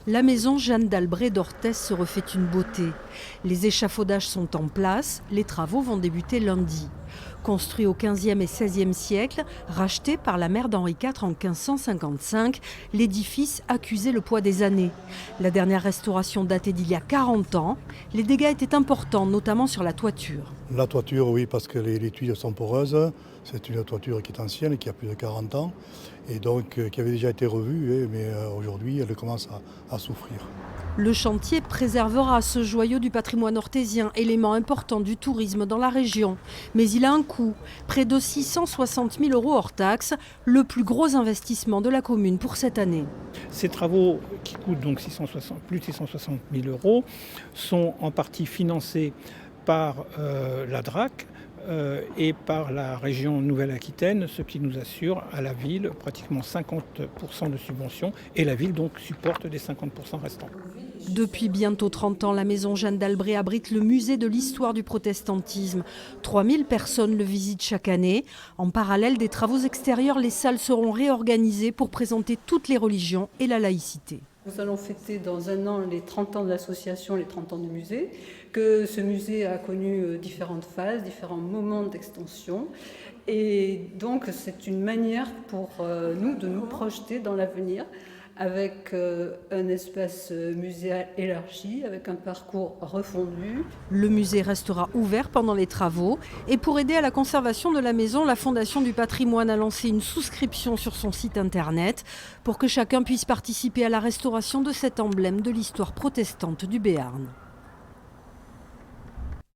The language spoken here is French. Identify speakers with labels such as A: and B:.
A: La maison Jeanne d'Albret d'Orthès se refait une beauté. Les échafaudages sont en place, les travaux vont débuter lundi. Construit au XVe et XVIe siècle, racheté par la mère d'Henri IV en 1555, l'édifice accusait le poids des années. La dernière restauration datait d'il y a 40 ans. Les dégâts étaient importants, notamment sur la toiture.
B: La toiture, oui, parce que les tuiles sont poreuses. C'est une toiture qui est ancienne, qui a plus de 40 ans, et donc qui avait déjà été revue, mais aujourd'hui, elle commence à souffrir.
A: Le chantier préservera ce joyau du patrimoine orthésien, élément important du tourisme dans la région. Mais il a un coût, près de 660 000 € hors taxes, le plus gros investissement de la commune pour cette année.
C: Ces travaux, qui coûtent donc plus de 660 000 €, sont en partie financés par la DRAC et par la région Nouvelle-Aquitaine, ce qui nous assure à la ville pratiquement 50% de subventions, et la ville donc supporte les 50% restants.
A: Depuis bientôt 30 ans, la maison Jeanne d'Albret abrite le musée de l'histoire du protestantisme. 3000 personnes le visitent chaque année. En parallèle des travaux extérieurs, les salles seront réorganisées pour présenter toutes les religions et la laïcité.
D: Nous allons fêter dans un an les 30 ans de l'association, les 30 ans du musée, que ce musée a connu différentes phases, différents moments d'extension. Et donc c'est une manière pour nous de nous projeter dans l'avenir avec un espace muséal élargi, avec un parcours refondu.
A: Le musée restera ouvert pendant les travaux et pour aider à la conservation de la maison, la Fondation du patrimoine a lancé une souscription sur son site internet pour que chacun puisse participer à la restauration de cet emblème de l'histoire protestante du Béarn.